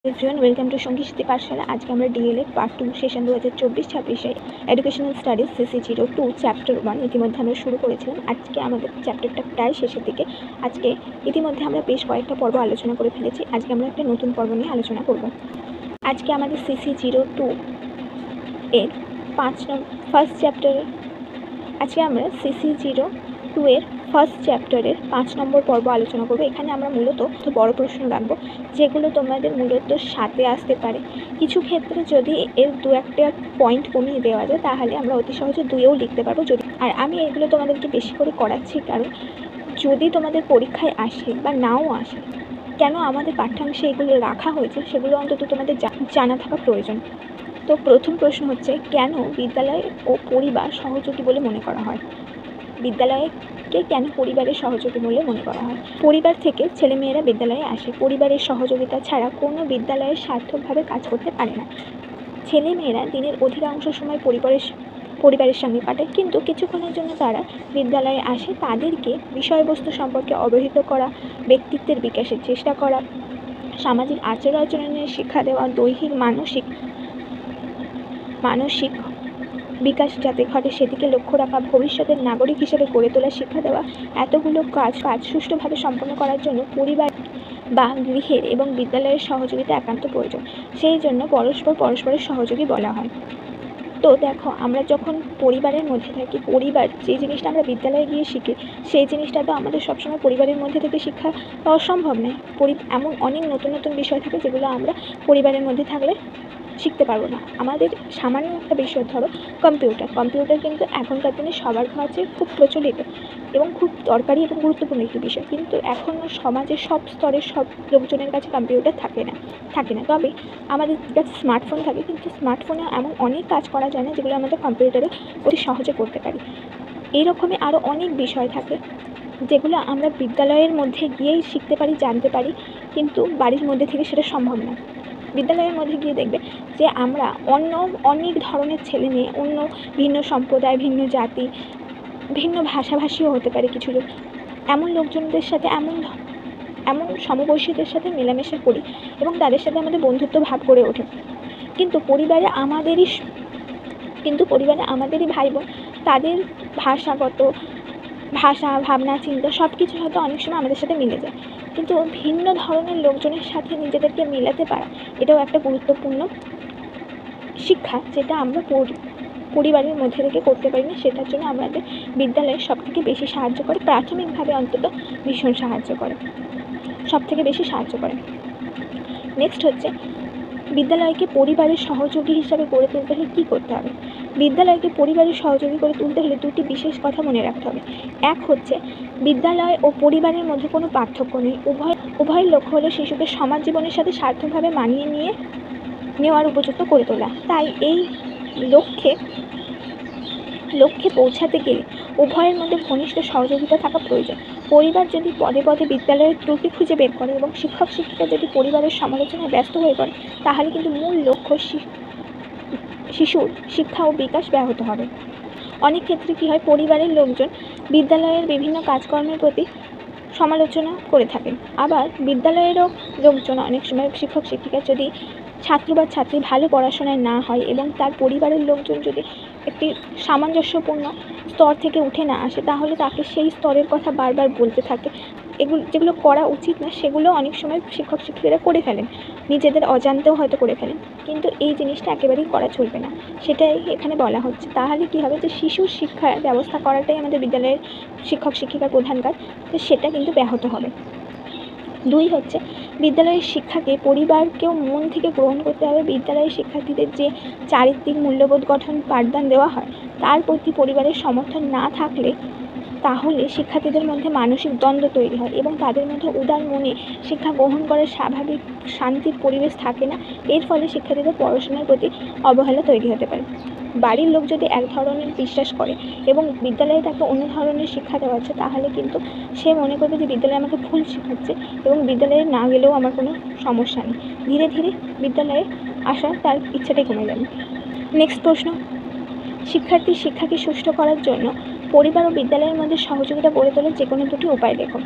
Everyone welcome to संगीत सिद्धि पाठशाला। आज के हमारे DElEd part 2 session 2024-26 educational studies CC02 chapter 1 ইতিমধ্যে আমরা শুরু করেছিলাম। আজকে আমাদের চ্যাপ্টারটা প্রায় শেষের দিকে। আজকে ইতিমধ্যে আমরা বেশ কয়েকটা পর্ব আলোচনা করে ফেলেছি। আজকে আমরা একটা নতুন পর্ব নিয়ে আলোচনা করব। আজকে আমাদের CC02 এর ফার্স্ট চ্যাপ্টারে আজকে আমরা CC02 এর ফার্স্ট চ্যাপ্টারের 5 নম্বর পর্ব আলোচনা করব। এখানে আমরা মূলত বড় প্রশ্ন রাখবো, যেগুলো তোমাদের মূলত সাথে আসতে পারে। কিছু ক্ষেত্রে যদি এর দু একটা পয়েন্ট কমিয়ে দেওয়া যায় তাহলে আমরা অতি সহজে দুইও লিখতে পারবো। যদি আর আমি এগুলো তোমাদেরকে বেশি করে করাচ্ছি কারণ যদি তোমাদের পরীক্ষায় আসে বা নাও আসে, কেন আমাদের পাঠ্যাংশে এগুলো রাখা হয়েছে সেগুলো অন্তত তোমাদের জানা থাকা প্রয়োজন। তো প্রথম প্রশ্ন হচ্ছে, কেন বিদ্যালয় ও পরিবার সহযোগী বলে মনে করা হয়? বিদ্যালয়কে কেন পরিবারের সহযোগী বলে মনে করা হয়? পরিবার থেকে ছেলেমেয়েরা বিদ্যালয়ে আসে। পরিবারের সহযোগিতা ছাড়া কোনো বিদ্যালয়ে সার্থকভাবে কাজ করতে পারে না। ছেলেমেয়েরা দিনের অধিকাংশ সময় পরিবারের সঙ্গে কাটায়, কিন্তু কিছুক্ষণের জন্য তারা বিদ্যালয়ে আসে। তাদেরকে বিষয়বস্তু সম্পর্কে অবহিত করা, ব্যক্তিত্বের বিকাশের চেষ্টা করা, সামাজিক আচরণের শিক্ষা দেওয়া, দৈহিক মানসিক বিকাশ যাতে ঘটে সেদিকে লক্ষ্য রাখা, ভবিষ্যতের নাগরিক হিসেবে গড়ে তোলার শিক্ষা দেওয়া, এতগুলো কাজ সুষ্ঠুভাবে সম্পন্ন করার জন্য পরিবার বা গৃহের এবং বিদ্যালয়ের সহযোগিতা একান্ত প্রয়োজন। সেই জন্য পরস্পরের সহযোগী বলা হয়। তো দেখো, আমরা যখন পরিবারের মধ্যে থাকি, পরিবার যে জিনিসটা আমরা বিদ্যালয়ে গিয়ে শিখি সেই জিনিসটা তো আমাদের সবসময় পরিবারের মধ্যে থেকে শিক্ষা পাওয়া সম্ভব নয়। এমন অনেক নতুন নতুন বিষয় থাকে যেগুলো আমরা পরিবারের মধ্যে থাকলে শিখতে পারবো না। আমাদের সামান্য একটা বিষয়, ধরো কম্পিউটার কিন্তু এখনকার দিনে সবার কাছে খুব প্রচলিত এবং খুব দরকারি এবং গুরুত্বপূর্ণ একটি বিষয়, কিন্তু এখনও সমাজের সব স্তরের সব লোকজনের কাছে কম্পিউটার থাকে না। তবে আমাদের কাছে স্মার্টফোন থাকে, কিন্তু স্মার্টফোনে এমন অনেক কাজ করা যায় না যেগুলো আমাদের কম্পিউটারে অতি সহজে করতে পারি। এইরকমই আরও অনেক বিষয় থাকে যেগুলো আমরা বিদ্যালয়ের মধ্যে গিয়েই শিখতে পারি, জানতে পারি, কিন্তু বাড়ির মধ্যে থেকে সেটা সম্ভব না। বিদ্যালয়ের মধ্যে গিয়ে দেখবে যে আমরা অনেক ধরনের ছেলে মেয়ে, ভিন্ন সম্প্রদায়, ভিন্ন জাতি, ভিন্ন ভাষাভাষীও হতে পারে কিছু লোক, এমন লোকজনদের সাথে এমন সমবয়সীদের সাথে মেলামেশা করি এবং তাদের সাথে আমাদের বন্ধুত্ব ভাব গড়ে ওঠে। কিন্তু পরিবারে আমাদেরই ভাই বোন, তাদের ভাষা, ভাবনা, চিন্তা সব কিছু হয়তো অনেক সময় আমাদের সাথে মিলে যায়, কিন্তু ভিন্ন ধরনের লোকজনের সাথে নিজেদেরকে মেলাতে পারা এটাও একটা গুরুত্বপূর্ণ শিক্ষা, যেটা আমরা পরিবারের মধ্যে থেকে করতে পারি না। সেটার জন্য আমাদের বিদ্যালয়ে সবথেকে বেশি সাহায্য করে, প্রাথমিকভাবে অন্তত ভীষণ সাহায্য করে, সবথেকে বেশি সাহায্য করে। নেক্সট হচ্ছে, বিদ্যালয়কে পরিবারের সহযোগী হিসাবে গড়ে তুলতে হলে কী করতে হবে? বিদ্যালয়কে পরিবারের সহযোগী করে তুলতে হলে দুটি বিশেষ কথা মনে রাখতে হবে। এক হচ্ছে, বিদ্যালয় ও পরিবারের মধ্যে কোনো পার্থক্য নেই। উভয়ের লক্ষ্য হলো শিশুকে সমাজ জীবনের সাথে সার্থকভাবে মানিয়ে নেওয়ার উপযুক্ত করে তোলা। তাই এই লক্ষ্যে পৌঁছাতে গেলে উভয়ের মধ্যে ঘনিষ্ঠ সহযোগিতা থাকা প্রয়োজন। পরিবার যদি পদে পদে বিদ্যালয়ের ত্রুটি খুঁজে বের করে এবং শিক্ষক শিক্ষিকা যদি পরিবারের সমালোচনায় ব্যস্ত হয়ে পড়ে, তাহলে কিন্তু মূল লক্ষ্য শিশুর শিক্ষা ও বিকাশ ব্যাহত হবে। অনেক ক্ষেত্রে কী হয়, পরিবারের লোকজন বিদ্যালয়ের বিভিন্ন কাজকর্মের প্রতি সমালোচনা করে থাকেন। আবার বিদ্যালয়েরও লোকজন অনেক সময় শিক্ষক শিক্ষিকা যদি ছাত্র বা ছাত্রী ভালো পড়াশোনায় না হয় এবং তার পরিবারের লোকজন যদি একটি সামঞ্জস্যপূর্ণ স্তর থেকে উঠে না আসে, তাহলে তাকে সেই স্তরের কথা বারবার বলতে থাকে। যেগুলো করা উচিত না সেগুলো অনেক সময় শিক্ষক শিক্ষিকারা করে ফেলেন, নিজেদের অজান্তেও হয়তো করে ফেলেন, কিন্তু এই জিনিসটা একেবারেই করা চলবে না, সেটাই এখানে বলা হচ্ছে। তাহলে কী হবে, যে শিশুর শিক্ষার ব্যবস্থা করাটাই আমাদের বিদ্যালয়ের শিক্ষক শিক্ষিকার প্রধান কাজ, তো সেটা কিন্তু ব্যাহত হবে। 2 হচ্ছে, বিদ্যালয়ের শিক্ষাকে পরিবারকেও মন থেকে গ্রহণ করতে হবে। বিদ্যালয়ের শিক্ষার্থীদের যে চারিত্রিক মূল্যবোধ গঠন পাঠদান দেওয়া হয়, তার প্রতি পরিবারের সমর্থন না থাকলে তাহলে শিক্ষার্থীদের মধ্যে মানসিক দ্বন্দ্ব তৈরি হয় এবং তাদের মধ্যে উদার মনে শিক্ষা গ্রহণ করার স্বাভাবিক শান্তির পরিবেশ থাকে না। এর ফলে শিক্ষার্থীদের পড়াশোনার প্রতি অবহেলা তৈরি হতে পারে। বাড়ির লোক যদি এক ধরনের বিশ্বাস করে এবং বিদ্যালয়ে তাকে অন্য ধরনের শিক্ষা দেওয়া হচ্ছে, তাহলে কিন্তু সে মনে করবে যে বিদ্যালয়ে আমাকে ভুল শেখাচ্ছে এবং বিদ্যালয়ে না গেলেও আমার কোনো সমস্যা নেই। ধীরে ধীরে বিদ্যালয়ে আসা তার ইচ্ছাটাই কমে যাবে। নেক্সট প্রশ্ন, শিক্ষার্থীর শিক্ষাকে সুষ্ঠু করার জন্য পরিবার ও বিদ্যালয়ের মধ্যে সহযোগিতা গড়ে তোলার যে কোনো দুটি উপায় দেখো।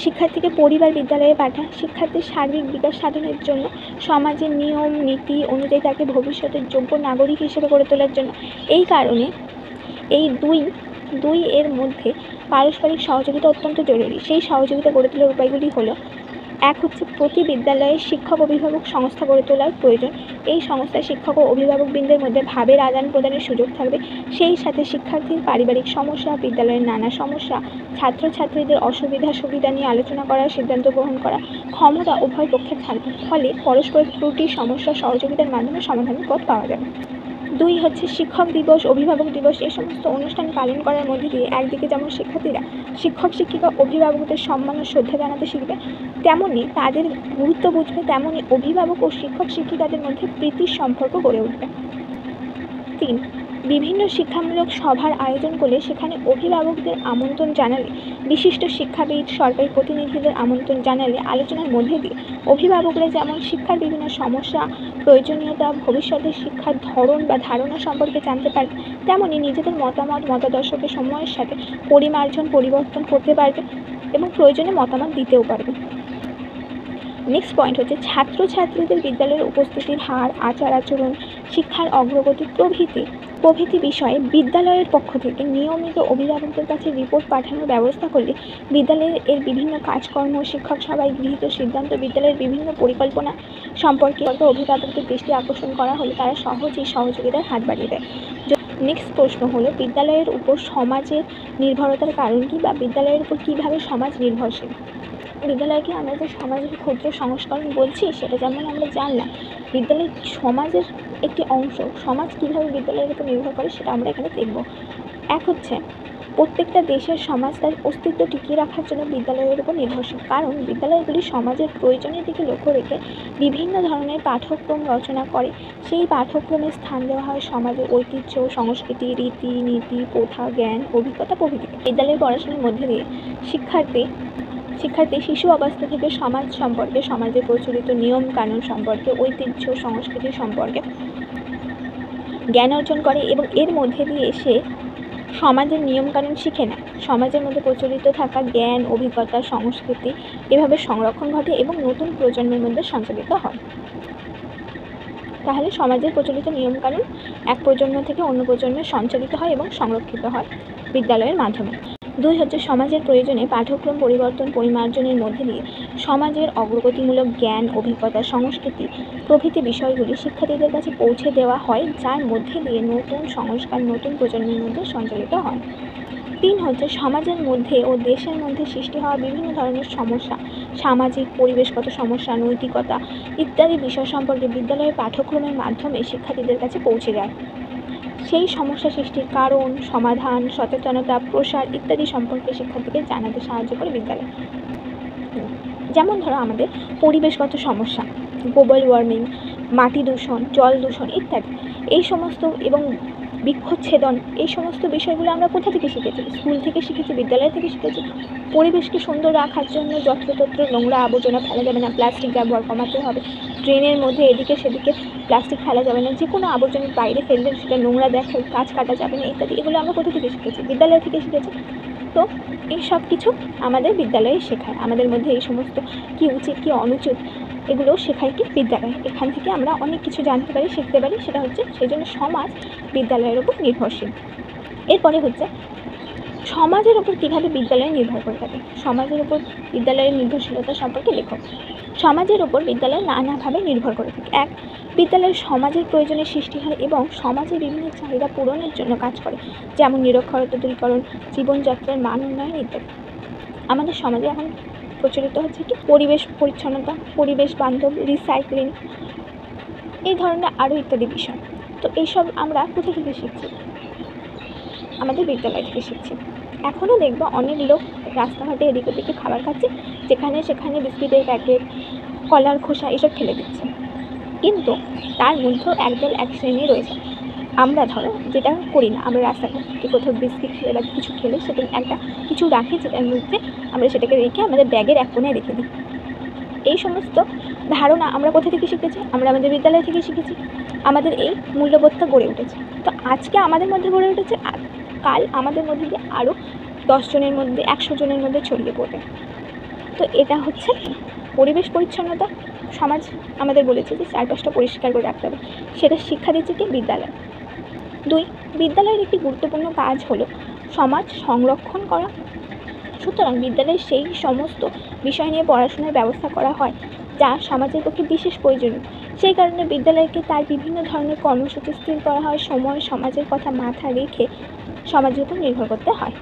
শিক্ষার্থীকে পরিবার বিদ্যালয়ে পাঠায় শিক্ষার্থীর সার্বিক বিকাশ সাধনের জন্য, সমাজের নিয়ম নীতি অনুযায়ী তাকে ভবিষ্যতের যোগ্য নাগরিক হিসেবে গড়ে তোলার জন্য। এই কারণে এই দুই এর মধ্যে পারস্পরিক সহযোগিতা অত্যন্ত জরুরি। সেই সহযোগিতা গড়ে তোলার উপায়গুলি হলো, এক হচ্ছে প্রতি বিদ্যালয়ে শিক্ষক অভিভাবক সংস্থা গড়ে তোলার প্রয়োজন। এই সংস্থায় শিক্ষক ও অভিভাবকবৃন্দের মধ্যে ভাবের আদান প্রদানের সুযোগ থাকবে। সেই সাথে শিক্ষার্থীর পারিবারিক সমস্যা, বিদ্যালয়ের নানা সমস্যা, ছাত্রছাত্রীদের অসুবিধা সুবিধা নিয়ে আলোচনা করার, সিদ্ধান্ত গ্রহণ করা ক্ষমতা উভয় পক্ষের থাকবে। ফলে পরস্পরের ত্রুটি সমস্যা সহযোগিতার মাধ্যমে সমাধানের পথ পাওয়া যাবে। 2 হচ্ছে শিক্ষক দিবস, অভিভাবক দিবস এই সমস্ত অনুষ্ঠান পালন করার মধ্যে দিয়ে একদিকে যেমন শিক্ষার্থীরা শিক্ষক শিক্ষিকা অভিভাবকদের সম্মান ও শ্রদ্ধা জানাতে শিখবে, তেমনি তাদের গুরুত্ব বুঝবে, তেমনি অভিভাবক ও শিক্ষক শিক্ষিকাদের মধ্যে প্রীতির সম্পর্ক গড়ে উঠবে। 3 বিভিন্ন শিক্ষামূলক সভার আয়োজন করলে সেখানে অভিভাবকদের আমন্ত্রণ জানালে, বিশিষ্ট শিক্ষাবিদ সরকারি প্রতিনিধিদের আমন্ত্রণ জানালে আলোচনার মধ্যে দিয়ে অভিভাবকরা যেমন শিক্ষার বিভিন্ন সমস্যা, প্রয়োজনীয়তা, ভবিষ্যতের শিক্ষার ধরন বা ধারণা সম্পর্কে জানতে পারবে, তেমনি নিজেদের মতামত মতাদর্শকে সময়ের সাথে পরিমার্জন পরিবর্তন করতে পারবে এবং প্রয়োজনে মতামত দিতেও পারবে। নেক্সট পয়েন্ট হচ্ছে ছাত্রছাত্রীদের বিদ্যালয়ের উপস্থিতির হার, আচার আচরণ, শিক্ষার অগ্রগতি প্রভৃতি বিষয়ে বিদ্যালয়ের পক্ষ থেকে নিয়মিত অভিভাবকদের কাছে রিপোর্ট পাঠানোর ব্যবস্থা করলে বিদ্যালয়ের বিভিন্ন কাজকর্ম, শিক্ষক সভায় গৃহীত সিদ্ধান্ত, বিদ্যালয়ের বিভিন্ন পরিকল্পনা সম্পর্কে অভিভাবকদের দৃষ্টি আকর্ষণ করা হলে তারা সহজেই সহযোগিতার হাত বাড়িয়ে দেয়। নেক্সট প্রশ্ন হলো, বিদ্যালয়ের উপর সমাজের নির্ভরতার কারণ কী, বা বিদ্যালয়ের উপর কীভাবে সমাজ নির্ভরশীল। বিদ্যালয়কে আমরা যে সমাজের ক্ষুদ্র সংস্করণ বলছি সেটা যেমন আমরা জানলাম, বিদ্যালয় সমাজের একটি অংশ। সমাজ কীভাবে বিদ্যালয়ের উপর নির্ভর করে সেটা আমরা এখানে দেখব। এক হচ্ছে প্রত্যেকটা দেশের সমাজ তার অস্তিত্ব টিকিয়ে রাখার জন্য বিদ্যালয়ের উপর নির্ভরশীল, কারণ বিদ্যালয়গুলি সমাজের প্রয়োজনের দিকে লক্ষ্য রেখে বিভিন্ন ধরনের পাঠ্যক্রম রচনা করে। সেই পাঠ্যক্রমে স্থান দেওয়া হয় সমাজের ঐতিহ্য, সংস্কৃতি, রীতি নীতি, প্রথা, জ্ঞান, অভিজ্ঞতা প্রভৃতি। বিদ্যালয়ের পড়াশোনার মধ্যে দিয়ে শিক্ষার্থী শিশু অবস্থা থেকে সমাজ সম্পর্কে, সমাজে প্রচলিত নিয়ম কানুন সম্পর্কে, ঐতিহ্য সংস্কৃতি সম্পর্কে জ্ঞান অর্জন করে এবং এর মধ্যে দিয়ে সে সমাজের নিয়মকানুন শিখে নেয়। সমাজের মধ্যে প্রচলিত থাকা জ্ঞান, অভিজ্ঞতা, সংস্কৃতি এভাবে সংরক্ষণ ঘটে এবং নতুন প্রজন্মের মধ্যে সঞ্চালিত হয়। তাহলে সমাজের প্রচলিত নিয়মকানুন এক প্রজন্ম থেকে অন্য প্রজন্মে সঞ্চালিত হয় এবং সংরক্ষিত হয় বিদ্যালয়ের মাধ্যমে। 2 হচ্ছে সমাজের প্রয়োজনে পাঠ্যক্রম পরিবর্তন পরিমার্জনের মধ্যে দিয়ে সমাজের অগ্রগতিমূলক জ্ঞান, অভিজ্ঞতা, সংস্কৃতি প্রভৃতি বিষয়গুলি শিক্ষার্থীদের কাছে পৌঁছে দেওয়া হয়, যার মধ্যে দিয়ে নতুন সংস্কার নতুন প্রজন্মের মধ্যে সঞ্চালিত হয়। 3 হচ্ছে সমাজের মধ্যে ও দেশের মধ্যে সৃষ্টি হওয়া বিভিন্ন ধরনের সমস্যা, সামাজিক পরিবেশগত সমস্যা, নৈতিকতা ইত্যাদি বিষয় সম্পর্কে বিদ্যালয়ের পাঠ্যক্রমের মাধ্যমে শিক্ষার্থীদের কাছে পৌঁছে যায়। সেই সমস্যা সৃষ্টির কারণ, সমাধান, সচেতনতা, প্রসার ইত্যাদি সম্পর্কে শিক্ষার্থীকে জানাতে সাহায্য করে বিদ্যালয়। যেমন ধরো আমাদের পরিবেশগত সমস্যা, গ্লোবাল ওয়ার্মিং, মাটি দূষণ, জল দূষণ ইত্যাদি, এই সমস্ত এবং বৃক্ষচ্ছেদন, এই সমস্ত বিষয়গুলো আমরা কোথা থেকে শিখেছি? স্কুল থেকে শিখেছি, বিদ্যালয় থেকে শিখেছি। পরিবেশকে সুন্দর রাখার জন্য যত্রতত্র নোংরা আবর্জনা ফেলা যাবে না, প্লাস্টিক ব্যবহার কমাতে হবে, ড্রেনের মধ্যে এদিকে সেদিকে প্লাস্টিক ফেলা যাবে না, যে কোনো আবর্জনার বাইরে ফেললে সেটা নোংরা দেখায়, গাছ কাটা যাবে না ইত্যাদি। এগুলো আমরা কোথা থেকে শিখেছি? বিদ্যালয় থেকে শিখেছি। তো এই সব কিছু আমাদের বিদ্যালয়ে শেখায়। আমাদের মধ্যে এই সমস্ত কী উচিত কী অনুচিত এগুলো শেখায় কি বিদ্যালয়। এখান থেকে আমরা অনেক কিছু জানতে পারি, শিখতে পারি। সেটা হচ্ছে সেই জন্য সমাজ বিদ্যালয়ের উপর নির্ভরশীল। এরপরে হচ্ছে সমাজের উপর কীভাবে বিদ্যালয় নির্ভর করে থাকে। সমাজের উপর বিদ্যালয়ের নির্ভরশীলতা সম্পর্কে লেখো। সমাজের উপর বিদ্যালয় নানাভাবে নির্ভর করে থাকে। 1, বিদ্যালয় সমাজের প্রয়োজনের সৃষ্টি হয় এবং সমাজের বিভিন্ন চাহিদা পূরণের জন্য কাজ করে, যেমন নিরক্ষরতা দূরীকরণ, জীবনযাত্রার মান উন্নয়ন ইত্যাদি। আমাদের সমাজে এখন প্রচলিত হচ্ছে কি পরিবেশ পরিচ্ছন্নতা, পরিবেশ বান্ধব, রিসাইক্লিং এই ধরনের আরও ইত্যাদি বিষয়। তো এইসব আমরা কোথা থেকে শিখছি? আমাদের বিদ্যালয় থেকে শিখছি। এখনও দেখবো অনেক লোক রাস্তাঘাটে এদিক ওদিকে খাবার খাচ্ছে, যেখানে সেখানে বিস্কিটের প্যাকেট, কলার খোসা এসব ফেলে দিচ্ছে। কিন্তু তার মধ্যেও একদল এক শ্রেণী রয়েছে। আমরা ধরো যেটা করি না, আমরা রাস্তাঘাটে কোথাও বিস্কিট খেলে বা কিছু খেলে সেটা একটা কিছু রাখি, যেটার মধ্যে আমরা সেটাকে রেখে আমাদের ব্যাগের এক কোণায় রেখে দিই। এই সমস্ত ধারণা আমরা কোথা থেকে শিখেছি? আমরা আমাদের বিদ্যালয় থেকে শিখেছি। আমাদের এই মূল্যবোধটা গড়ে উঠেছে। তো আজকে আমাদের মধ্যে গড়ে উঠেছে, কাল আমাদের মধ্যে দিয়ে আরও 10 জনের মধ্যে 100 জনের মধ্যে ছড়িয়ে পড়বে। তো এটা হচ্ছে পরিবেশ পরিচ্ছন্নতা। সমাজ আমাদের বলেছে যে চারপাশটা পরিষ্কার করে রাখতে হবে, সেটা শিক্ষা দিচ্ছে কি বিদ্যালয়। 2, বিদ্যালয়ের একটি গুরুত্বপূর্ণ কাজ হলো সমাজ সংরক্ষণ করা। সুতরাং বিদ্যালয়ে সেই সমস্ত বিষয় নিয়ে পড়াশোনার ব্যবস্থা করা হয় যা সমাজের পক্ষে বিশেষ প্রয়োজনীয়। সেই কারণে বিদ্যালয়কে তার বিভিন্ন ধরনের কর্মসূচি স্থির করা হয়, সময় সমাজের কথা মাথায় রেখে সমাজের উপর নির্ভর করতে হয়।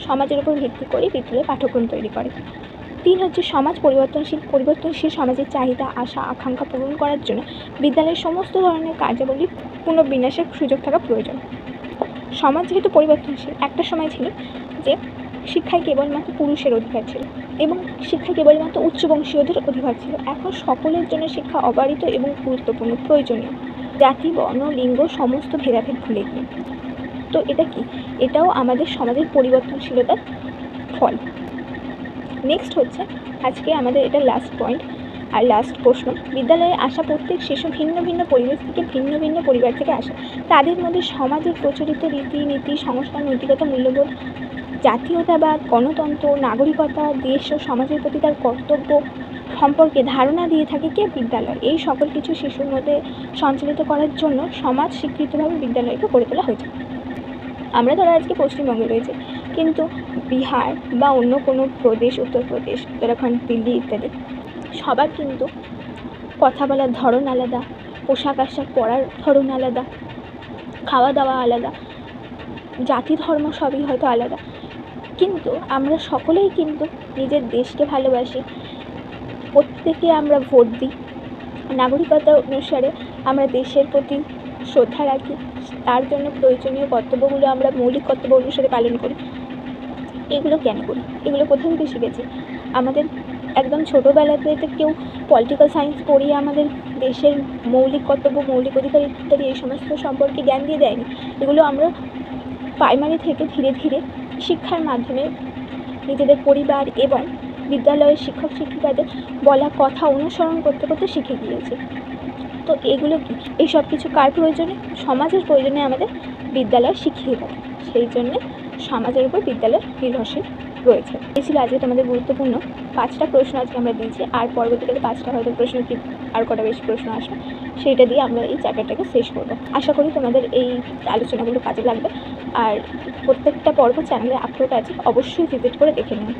সমাজের উপর ভিত্তি করে বিদ্যালয় পাঠ্যক্রম তৈরি করে। 3 হচ্ছে সমাজ পরিবর্তনশীল সমাজের চাহিদা, আশা, আকাঙ্ক্ষা পূরণ করার জন্য বিদ্যালয়ের সমস্ত ধরনের কার্যাবলী পুনর্বিন্যাসের সুযোগ থাকা প্রয়োজন। সমাজ যেহেতু পরিবর্তনশীল, একটা সময় ছিল যে শিক্ষায় কেবলমাত্র পুরুষের অধিকার ছিল এবং শিক্ষা কেবলমাত্র উচ্চবংশীয়দের অধিকার ছিল। এখন সকলের জন্য শিক্ষা অবারিত এবং গুরুত্বপূর্ণ, প্রয়োজনীয়, জাতি, বর্ণ, লিঙ্গ সমস্ত ভেদাভেদ ভুলে গিয়ে। তো এটা কি? এটাও আমাদের সমাজের পরিবর্তনশীলতার ফল। নেক্সট হচ্ছে আজকে আমাদের এটা লাস্ট পয়েন্ট আর লাস্ট প্রশ্ন। বিদ্যালয়ে আসা প্রত্যেক শিশু ভিন্ন ভিন্ন পরিবেশ থেকে, ভিন্ন ভিন্ন পরিবার থেকে আসে। তাদের মধ্যে সমাজের প্রচলিত রীতিনীতি, সংস্কার, নৈতিকতা, মূল্যবোধ, জাতীয়তাবাদ, গণতন্ত্র, নাগরিকতা, দেশ ও সমাজের প্রতি তার কর্তব্য সম্পর্কে ধারণা দিয়ে থাকে কে? বিদ্যালয়। এই সকল কিছু শিশুর মধ্যে সঞ্চালিত করার জন্য সমাজ স্বীকৃতভাবে বিদ্যালয়কে গড়ে তোলা হয়েছে। আমরা ধরো আজকে পশ্চিমবঙ্গে রয়েছে, কিন্তু বিহার বা অন্য কোনো প্রদেশ, উত্তরপ্রদেশ, উত্তরাখণ্ড, দিল্লি ইত্যাদি, সবার কিন্তু কথা বলার ধরন আলাদা, পোশাক আশাক পরার ধরন আলাদা, খাওয়া দাওয়া আলাদা, জাতি ধর্ম সবই হয়তো আলাদা, কিন্তু আমরা সকলেই কিন্তু নিজের দেশকে ভালোবাসি, প্রত্যেকে আমরা ভোট দিই, নাগরিকতা অনুসারে আমরা দেশের প্রতি শ্রদ্ধা রাখি, তার জন্য প্রয়োজনীয় কর্তব্যগুলো আমরা মৌলিক কর্তব্য অনুসারে পালন করি। এগুলো কেন করি? এগুলো কোথা থেকে শিখেছি? আমাদের একদম ছোটোবেলাতে কেউ পলিটিক্যাল সায়েন্স পড়িয়ে আমাদের দেশের মৌলিক কর্তব্য, মৌলিক অধিকার ইত্যাদি এই সমস্ত সম্পর্কে জ্ঞান দিয়ে দেয়নি। এগুলো আমরা প্রাইমারি থেকে ধীরে ধীরে শিক্ষার মাধ্যমে নিজেদের পরিবার এবং বিদ্যালয়ের শিক্ষক শিক্ষিকাদের বলা কথা অনুসরণ করতে করতে শিখে গিয়েছি। তো এগুলো কি? এই সব কিছু কার প্রয়োজনে? সমাজের প্রয়োজনে আমাদের বিদ্যালয় শিখিয়ে দেয়। সেই জন্যে সমাজের উপর বিদ্যালয় নির্ভরশীল রয়েছে। এই ছিল আজকে তোমাদের গুরুত্বপূর্ণ 5টা প্রশ্ন আজকে আমরা দিয়েছি, আর পরবর্তীকালে 5টা হয়তো প্রশ্ন কি আর কটা বেশি প্রশ্ন আসবে, সেইটা দিয়ে আমরা এই চ্যাপ্টারটাকে শেষ করবো। আশা করি তোমাদের এই আলোচনাগুলো কাজে লাগবে, আর প্রত্যেকটা পর্ব চ্যানেলে আপলোড আছে, অবশ্যই ভিজিট করে দেখে নিন।